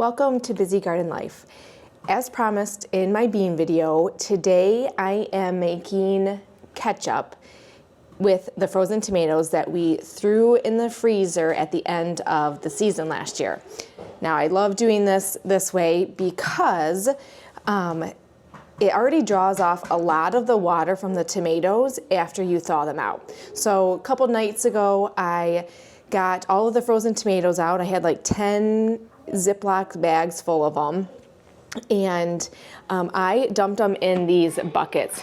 Welcome to Busy Garden Life. As promised in my bean video, today I am making ketchup with the frozen tomatoes that we threw in the freezer at the end of the season last year. Now I love doing this way because it already draws off a lot of the water from the tomatoes after you thaw them out. So a couple nights ago I got all of the frozen tomatoes out. I had like 10 Ziploc bags full of them, and I dumped them in these buckets.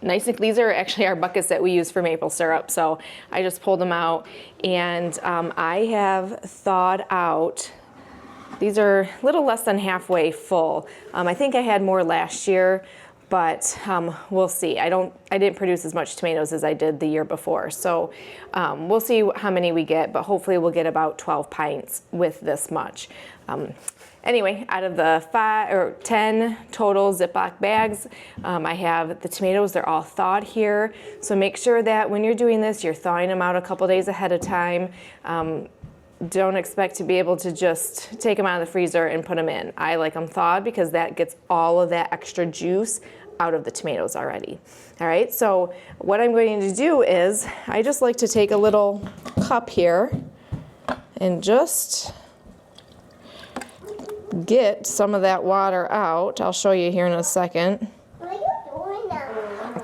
These are actually our buckets that we use for maple syrup, so I just pulled them out, and I have thawed out. These are a little less than halfway full. I think I had more last year, but we'll see. I didn't produce as much tomatoes as I did the year before, so we'll see how many we get, but hopefully we'll get about 12 pints with this much. Anyway, out of the 10 total Ziploc bags, I have the tomatoes. They're all thawed here, so make sure that when you're doing this, you're thawing them out a couple days ahead of time. Don't expect to be able to just take them out of the freezer and put them in. I like them thawed because that gets all of that extra juice out of the tomatoes already. All right, so what I'm going to do is I just like to take a little cup here and just get some of that water out. I'll show you here in a second. What are you doing now?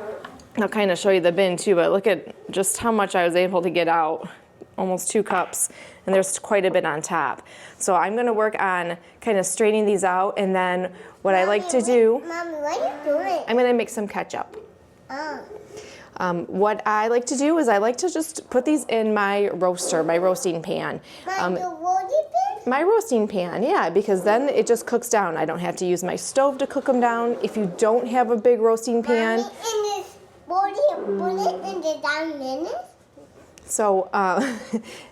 I'll kind of show you the bin too, but look at just how much I was able to get out. Almost 2 cups, and there's quite a bit on top. So I'm going to work on kind of straightening these out, and then what I like to do, Mommy, what are you doing? I'm going to make some ketchup. Oh. What I like to do is I like to just put these in my roaster, my roasting pan. My roasting pan, yeah, because then it just cooks down. I don't have to use my stove to cook them down. If you don't have a big roasting pan. Mommy, in this body, put it in the down minutes? So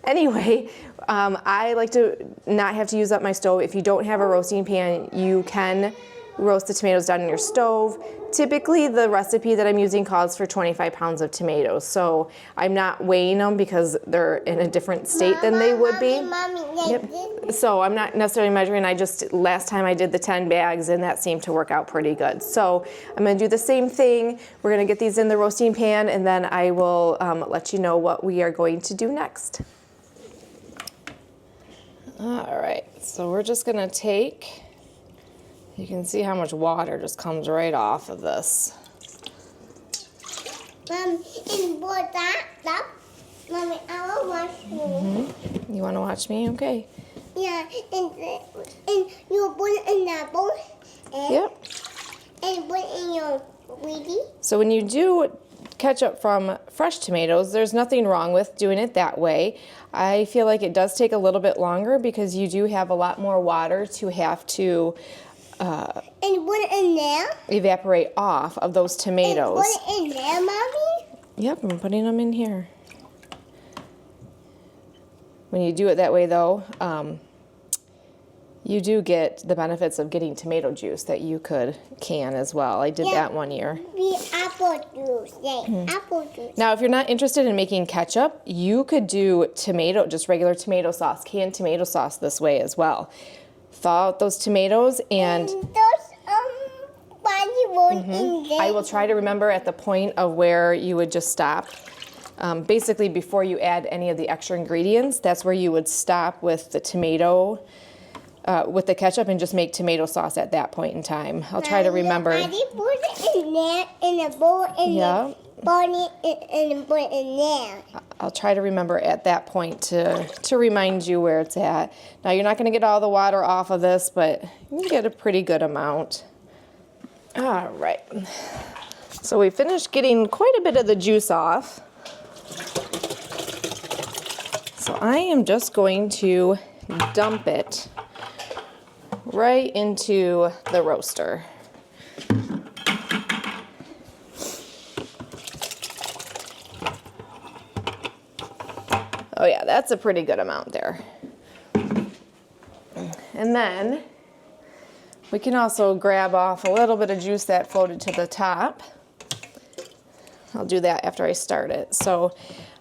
anyway, I like to not have to use up my stove. If you don't have a roasting pan, you can roast the tomatoes down in your stove. Typically, the recipe that I'm using calls for 25 pounds of tomatoes. So I'm not weighing them because they're in a different state than they would be. Mommy, Yep. So I'm not necessarily measuring. Last time I did the 10 bags, and that seemed to work out pretty good. So I'm going to do the same thing. We're going to get these in the roasting pan, and then I will let you know what we are going to do next. All right, so we're just going to take, you can see how much water just comes right off of this. Mommy, and put that. Mommy, I will watch you. Mm-hmm. You want to watch me? Okay. Yeah, and you put it in that bowl. Yep. And put it in your wheatie. So when you do ketchup from fresh tomatoes, there's nothing wrong with doing it that way. I feel like it does take a little bit longer because you do have a lot more water to have to and put it in there. Evaporate off of those tomatoes. And put it in there, Mommy. Yep, I'm putting them in here. When you do it that way, though, you do get the benefits of getting tomato juice that you could can as well. I did that one year. The apple juice, apple juice. Now, if you're not interested in making ketchup, you could do just regular tomato sauce, canned tomato sauce this way as well. Thaw out those tomatoes and those body wood in there. I will try to remember at the point of where you would just stop. Basically, before you add any of the extra ingredients, that's where you would stop with the tomato, with the ketchup, and just make tomato sauce at that point in time. I'll try to remember. I did put it in there, in a bowl, and then put it in there. I'll try to remember at that point to remind you where it's at. Now, you're not going to get all the water off of this, but you get a pretty good amount. All right. So we finished getting quite a bit of the juice off. So I am just going to dump it right into the roaster. Oh yeah, that's a pretty good amount there. And then we can also grab off a little bit of juice that floated to the top. I'll do that after I start it. So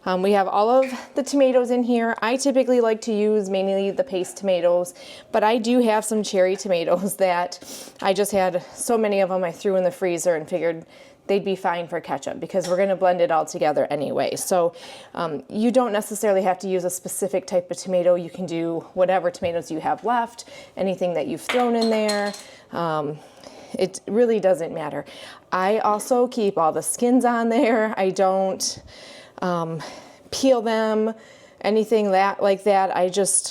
We have all of the tomatoes in here. I typically like to use mainly the paste tomatoes, but I do have some cherry tomatoes that I just had so many of them I threw in the freezer and figured they'd be fine for ketchup because we're going to blend it all together anyway. So you don't necessarily have to use a specific type of tomato. You can do whatever tomatoes you have left, anything that you've thrown in there. It really doesn't matter. I also keep all the skins on there. I don't peel them, anything like that.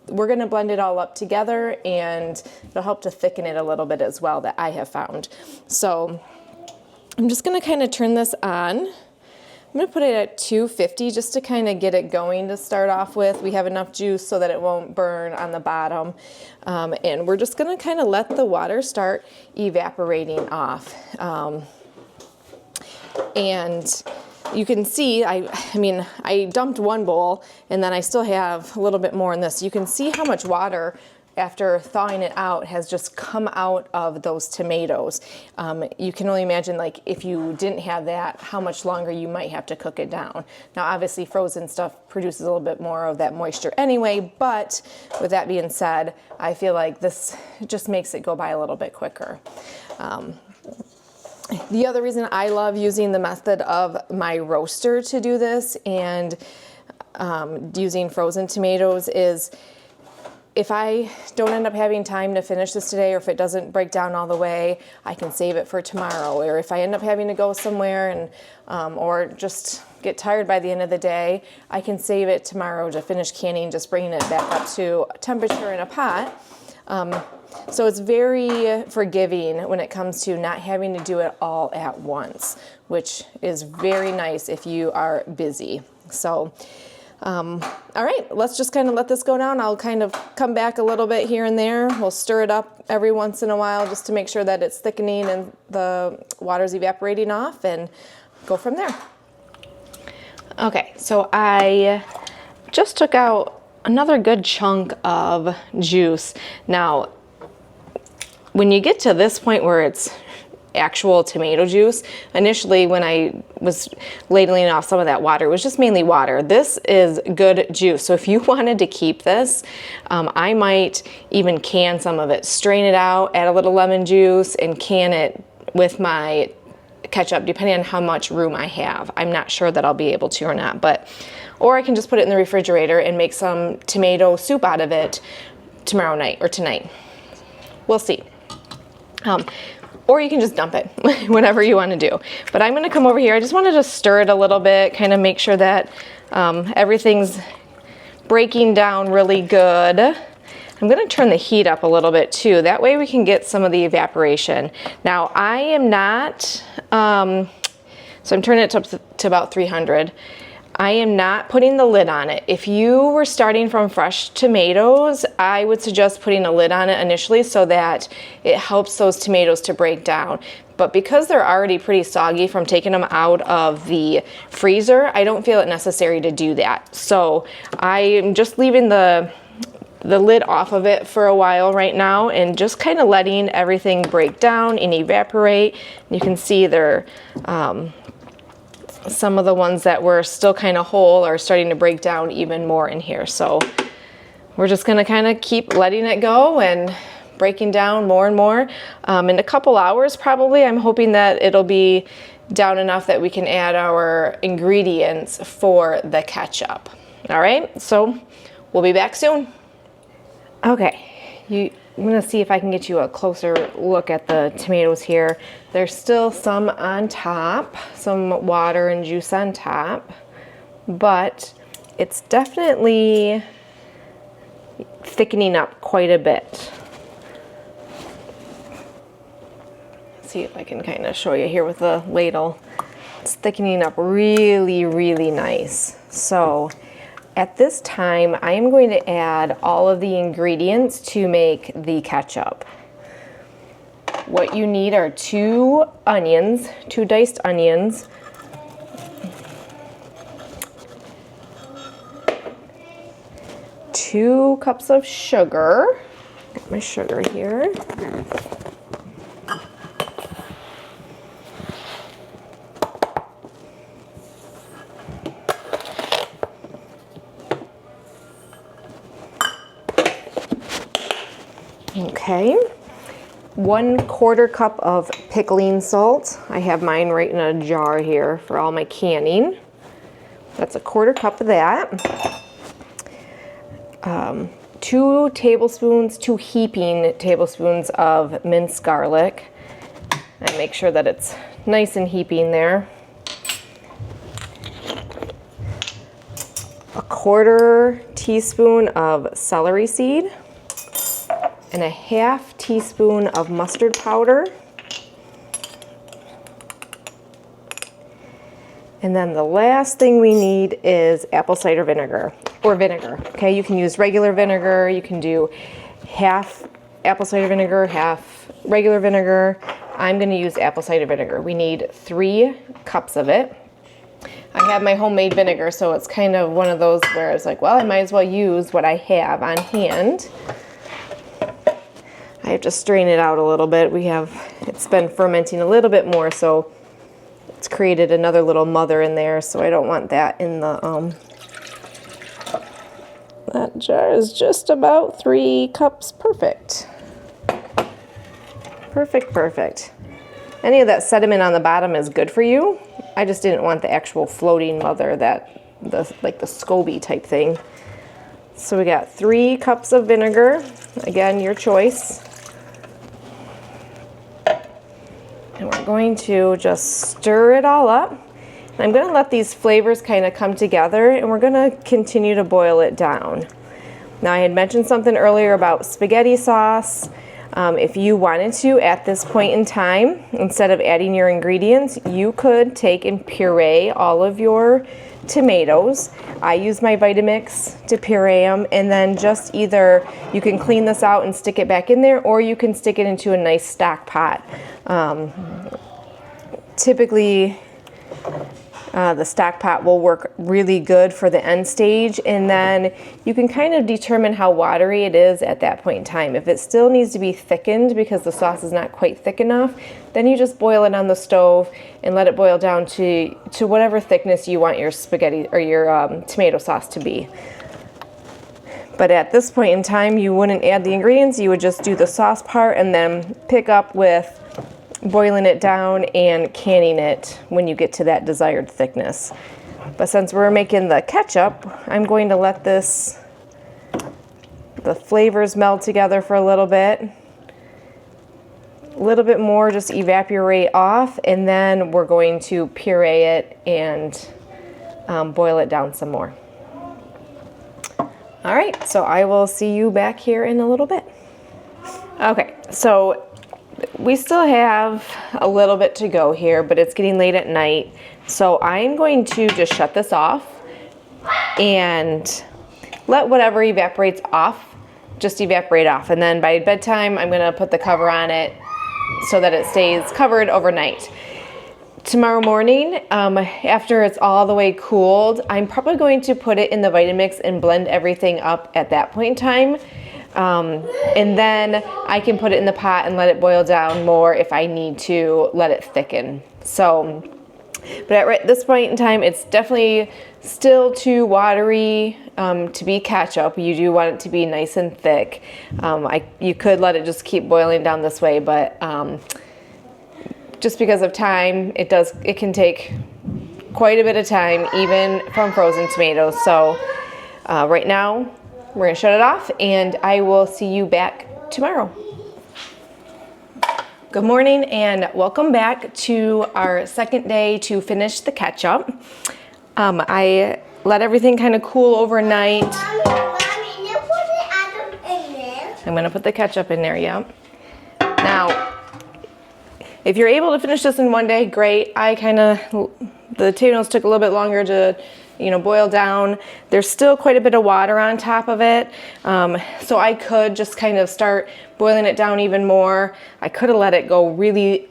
We're going to blend it all up together, and it'll help to thicken it a little bit as well, that I have found. So I'm just going to kind of turn this on. I'm going to put it at 250 just to kind of get it going to start off with. We have enough juice so that it won't burn on the bottom. And we're just going to kind of let the water start evaporating off. And you can see, I dumped one bowl and then I still have a little bit more in this. You can see how much water after thawing it out has just come out of those tomatoes. You can only imagine, like, if you didn't have that, how much longer you might have to cook it down. Now obviously frozen stuff produces a little bit more of that moisture anyway, but with that being said, I feel like this just makes it go by a little bit quicker. The other reason I love using the method of my roaster to do this and using frozen tomatoes is, if I don't end up having time to finish this today, or if it doesn't break down all the way, I can save it for tomorrow. Or if I end up having to go somewhere and or just get tired by the end of the day, I can save it tomorrow to finish canning, just bringing it back up to temperature in a pot. So it's very forgiving when it comes to not having to do it all at once, which is very nice if you are busy. So all right, let's just kind of let this go down. I'll kind of come back a little bit here and there. We'll stir it up every once in a while just to make sure that it's thickening and the water's evaporating off, and go from there. Okay, so I just took out another good chunk of juice. Now, when you get to this point where it's actual tomato juice, initially when I was ladling off some of that water, it was just mainly water. This is good juice. So if you wanted to keep this, I might even can some of it, strain it out, add a little lemon juice, and can it with my ketchup, depending on how much room I have. I'm not sure that I'll be able to or not, or I can just put it in the refrigerator and make some tomato soup out of it tomorrow night or tonight. We'll see. Or you can just dump it, whatever you want to do. But I'm going to come over here. I just wanted to stir it a little bit, kind of make sure that everything's breaking down really good. I'm going to turn the heat up a little bit too. That way we can get some of the evaporation. Now I am not, so I'm turning it up to about 300. I am not putting the lid on it. If you were starting from fresh tomatoes, I would suggest putting a lid on it initially so that it helps those tomatoes to break down. But because they're already pretty soggy from taking them out of the freezer, I don't feel it necessary to do that. So I am just leaving the lid off of it for a while right now and just kind of letting everything break down and evaporate. You can see they're some of the ones that were still kind of whole are starting to break down even more in here. So we're just going to kind of keep letting it go and breaking down more and more. In a couple hours probably, I'm hoping that it'll be down enough that we can add our ingredients for the ketchup. All right, so we'll be back soon. Okay, I'm gonna see if I can get you a closer look at the tomatoes here. There's still some on top, some water and juice on top, but it's definitely thickening up quite a bit. Let's see if I can kind of show you here with the ladle. It's thickening up really, really nice. So at this time, I am going to add all of the ingredients to make the ketchup. What you need are 2 onions, 2 diced onions, 2 cups of sugar. Got my sugar here. Okay. 1/4 cup of pickling salt. I have mine right in a jar here for all my canning. That's 1/4 cup of that. 2 tablespoons, 2 heaping tablespoons of minced garlic. And make sure that it's nice and heaping there. 1/4 teaspoon of celery seed. And 1/2 teaspoon of mustard powder. And then the last thing we need is apple cider vinegar, or vinegar. Okay, you can use regular vinegar, you can do half apple cider vinegar, half regular vinegar. I'm gonna use apple cider vinegar. We need 3 cups of it. I have my homemade vinegar, so it's kind of one of those where it's like, well, I might as well use what I have on hand. I have to strain it out a little bit. It's been fermenting a little bit more, so it's created another little mother in there, so I don't want that in the, that jar is just about 3 cups, perfect. Perfect, perfect. Any of that sediment on the bottom is good for you. I just didn't want the actual floating mother, like the SCOBY type thing. So we got 3 cups of vinegar. Again, your choice. And we're going to just stir it all up. And I'm going to let these flavors kind of come together, and we're going to continue to boil it down. Now, I had mentioned something earlier about spaghetti sauce. If you wanted to, at this point in time, instead of adding your ingredients, you could take and puree all of your tomatoes. I use my Vitamix to puree them, and then just either you can clean this out and stick it back in there, or you can stick it into a nice stock pot. Typically, the stock pot will work really good for the end stage, and then you can kind of determine how watery it is at that point in time. If it still needs to be thickened because the sauce is not quite thick enough, then you just boil it on the stove and let it boil down to whatever thickness you want your spaghetti or your tomato sauce to be. But at this point in time, you wouldn't add the ingredients, you would just do the sauce part and then pick up with boiling it down and canning it when you get to that desired thickness. But since we're making the ketchup, I'm going to let the flavors meld together for a little bit more, just evaporate off, and then we're going to puree it and boil it down some more. All right, so I will see you back here in a little bit. Okay, so we still have a little bit to go here, but it's getting late at night. So I'm going to just shut this off and let whatever evaporates off, just evaporate off. And then by bedtime, I'm gonna put the cover on it so that it stays covered overnight. Tomorrow morning, after it's all the way cooled, I'm probably going to put it in the Vitamix and blend everything up at that point in time. And then I can put it in the pot and let it boil down more if I need to let it thicken. So, but at this point in time, it's definitely still too watery to be ketchup. You do want it to be nice and thick. You could let it just keep boiling down this way, but just because of time, it can take quite a bit of time, even from frozen tomatoes. So right now, we're gonna shut it off, and I will see you back tomorrow. Good morning, and welcome back to our second day to finish the ketchup. I let everything kind of cool overnight. Mommy, you put the ketchup in there. I'm gonna put the ketchup in there, yeah. Now, if you're able to finish this in one day, great. The tomatoes took a little bit longer to boil down. There's still quite a bit of water on top of it. So I could just kind of start boiling it down even more. I could have let it go really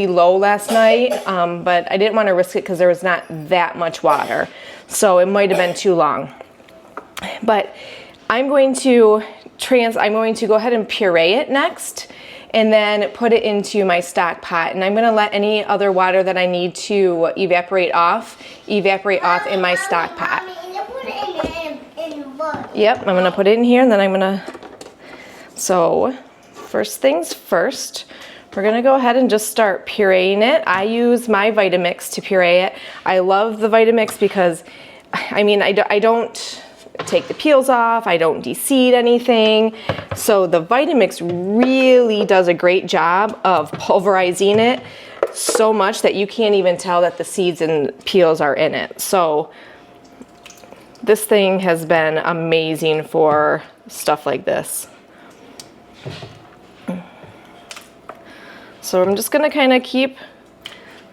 low last night, but I didn't want to risk it because there was not that much water. So it might have been too long. But I'm going to go ahead and puree it next, and then put it into my stock pot. And I'm gonna let any other water that I need to evaporate off in my stock pot. Mommy, you put it in the bowl. Yep, I'm gonna put it in here, and then so first things first, we're gonna go ahead and just start pureeing it. I use my Vitamix to puree it. I love the Vitamix because, I mean, I don't take the peels off, I don't de-seed anything. So the Vitamix really does a great job of pulverizing it so much that you can't even tell that the seeds and peels are in it. So this thing has been amazing for stuff like this. So I'm just gonna kind of I'm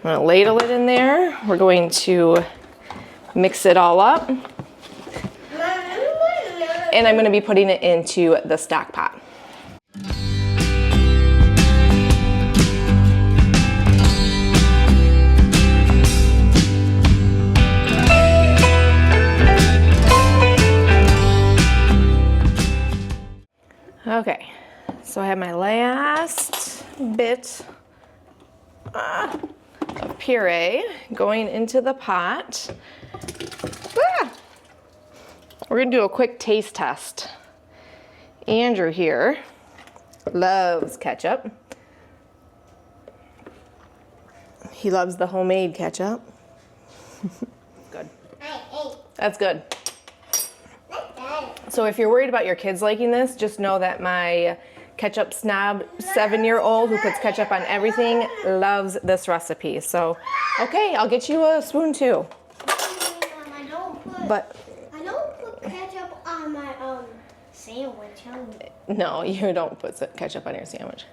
gonna ladle it in there. We're going to mix it all up. And I'm gonna be putting it into the stock pot. Okay, so I have my last bit of puree going into the pot. We're gonna do a quick taste test. Andrew here loves ketchup. He loves the homemade ketchup. Good. That's good. So if you're worried about your kids liking this, just know that my ketchup snob 7-year-old who puts ketchup on everything loves this recipe. So, okay, I'll get you a spoon too. I don't put ketchup on my sandwich. No, you don't put ketchup on your sandwich.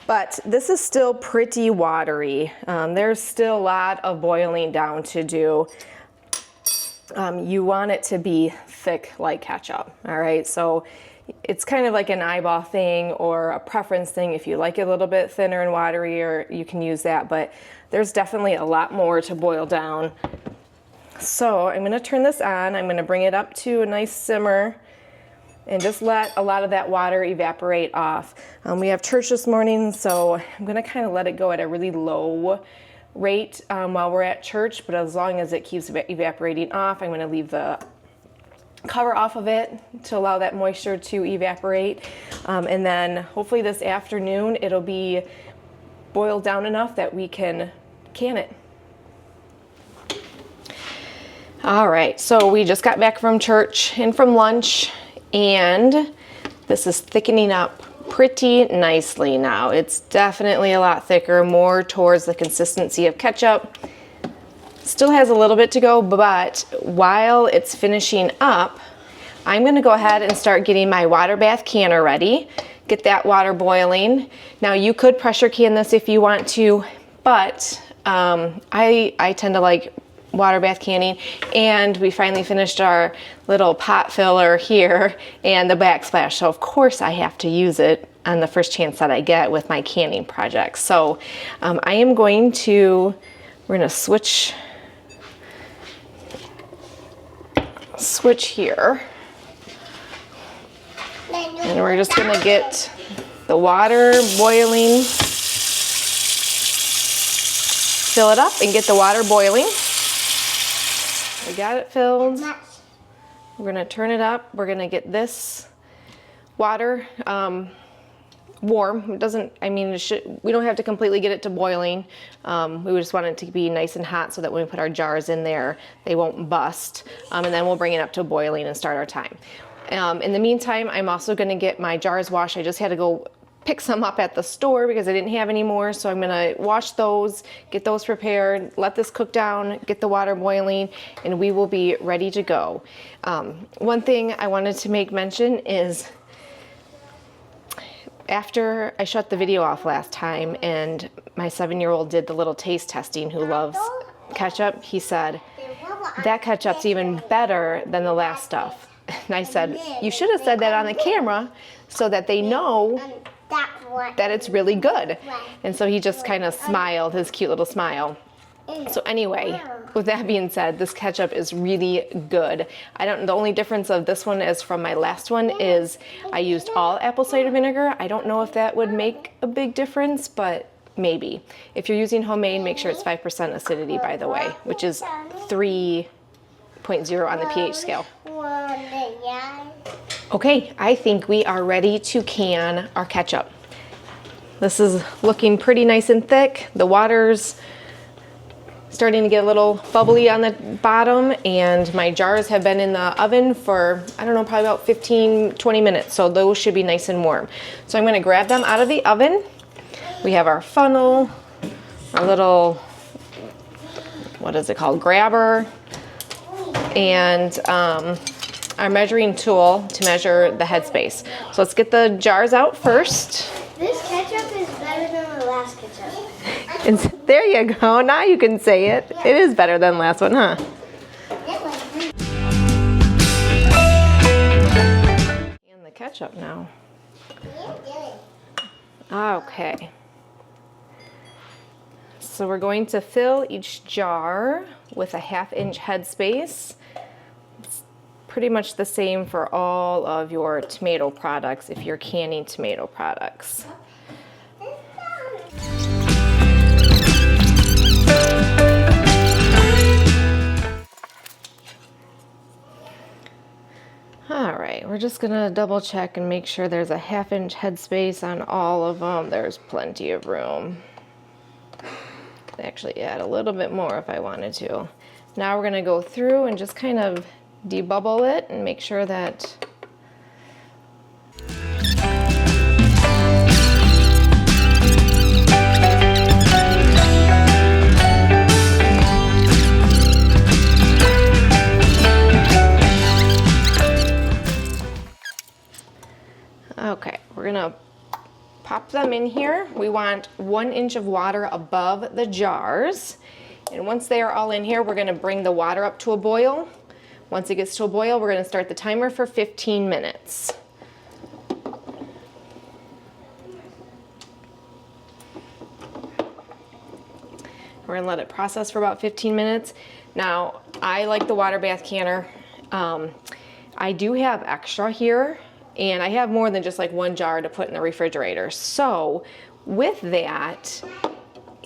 But this is still pretty watery. There's still a lot of boiling down to do. You want it to be thick like ketchup, all right? So it's kind of like an eyeball thing or a preference thing. If you like it a little bit thinner and waterier, you can use that, but there's definitely a lot more to boil down. So I'm gonna turn this on. I'm gonna bring it up to a nice simmer and just let a lot of that water evaporate off. We have church this morning, so I'm gonna kind of let it go at a really low rate while we're at church, but as long as it keeps evaporating off, I'm gonna leave the cover off of it to allow that moisture to evaporate. And then hopefully this afternoon, it'll be boiled down enough that we can can it. All right, so we just got back from church and from lunch, and this is thickening up pretty nicely now. It's definitely a lot thicker, more towards the consistency of ketchup. Still has a little bit to go, but while it's finishing up, I'm gonna go ahead and start getting my water bath canner ready, get that water boiling. Now you could pressure can this if you want to, but I tend to like water bath canning, and we finally finished our little pot filler here and the backsplash, so of course I have to use it on the first chance that I get with my canning project. So we're gonna switch here, and we're just gonna get the water boiling, fill it up and get the water boiling. We got it filled. We're gonna turn it up. We're gonna get this water warm. It doesn't, I mean, we don't have to completely get it to boiling. We just want it to be nice and hot so that when we put our jars in there, they won't bust. And then we'll bring it up to boiling and start our time. In the meantime, I'm also gonna get my jars washed. I just had to go pick some up at the store because I didn't have any more, so I'm gonna wash those, get those prepared, let this cook down, get the water boiling, and we will be ready to go. One thing I wanted to make mention is after I shut the video off last time and my 7-year-old did the little taste testing who loves ketchup, he said, that ketchup's even better than the last stuff. And I said, you should have said that on the camera so that they know that it's really good. And so he just kind of smiled, his cute little smile. So anyway, with that being said, this ketchup is really good. The only difference of this one is from my last one is I used all apple cider vinegar. I don't know if that would make a big difference, but maybe. If you're using homemade, make sure it's 5% acidity, by the way, which is 3.0 on the pH scale. Okay, I think we are ready to can our ketchup. This is looking pretty nice and thick. The water's starting to get a little bubbly on the bottom, and my jars have been in the oven for, I don't know, probably about 15-20 minutes, so those should be nice and warm. So I'm gonna grab them out of the oven. We have our funnel, our little, what is it called, grabber, and our measuring tool to measure the headspace. So let's get the jars out first. This ketchup is better than the last ketchup. And there you go, now you can say it. Yeah. It is better than the last one, huh? And the ketchup now. Okay. So we're going to fill each jar with a 1/2-inch headspace. It's pretty much the same for all of your tomato products if you're canning tomato products. All right, we're just gonna double check and make sure there's a 1/2-inch headspace on all of them. There's plenty of room. Could actually add a little bit more if I wanted to. Now we're gonna go through and just kind of debubble it and make sure that okay, we're gonna pop them in here. We want 1 inch of water above the jars. And once they are all in here, we're gonna bring the water up to a boil. Once it gets to a boil, we're gonna start the timer for 15 minutes. We're gonna let it process for about 15 minutes. Now, I like the water bath canner. I do have extra here, and I have more than just like 1 jar to put in the refrigerator. So with that,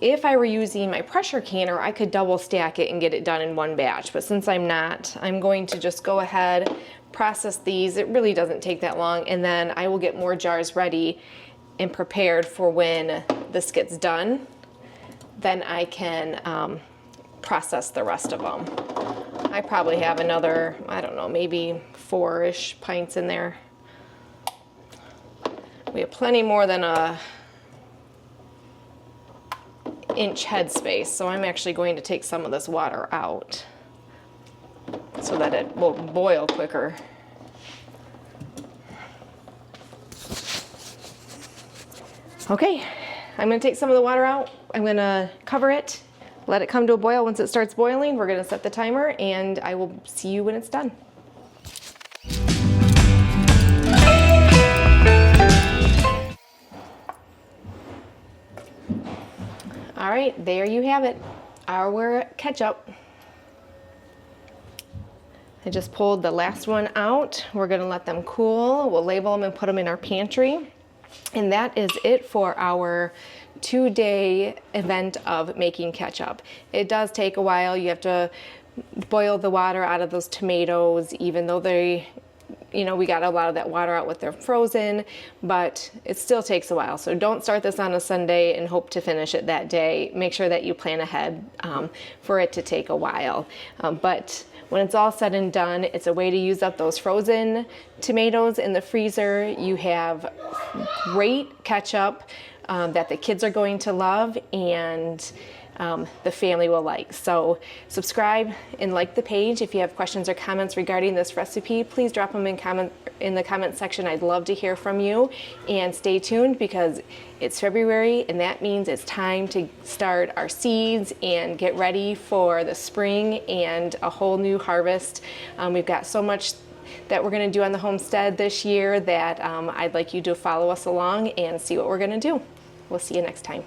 if I were using my pressure canner, I could double stack it and get it done in 1 batch. But since I'm not, I'm going to just go ahead, process these. It really doesn't take that long. And then I will get more jars ready and prepared for when this gets done. Then I can process the rest of them. I probably have another, I don't know, maybe 4-ish pints in there. We have plenty more than a inch headspace, so I'm actually going to take some of this water out so that it will boil quicker. Okay, I'm gonna take some of the water out. I'm gonna cover it, let it come to a boil. Once it starts boiling, we're gonna set the timer, and I will see you when it's done. All right, there you have it, our ketchup. I just pulled the last one out. We're gonna let them cool. We'll label them and put them in our pantry. And that is it for our 2-day event of making ketchup. It does take a while. You have to boil the water out of those tomatoes, even though they, you know, we got a lot of that water out with their frozen, but it still takes a while. So don't start this on a Sunday and hope to finish it that day. Make sure that you plan ahead for it to take a while. But when it's all said and done, it's a way to use up those frozen tomatoes in the freezer. You have great ketchup that the kids are going to love, and the family will like. So subscribe and like the page. If you have questions or comments regarding this recipe, please drop them in the comment section. I'd love to hear from you, and stay tuned because it's February, and that means it's time to start our seeds and get ready for the spring and a whole new harvest. We've got so much that we're going to do on the homestead this year that I'd like you to follow us along and see what we're going to do. We'll see you next time.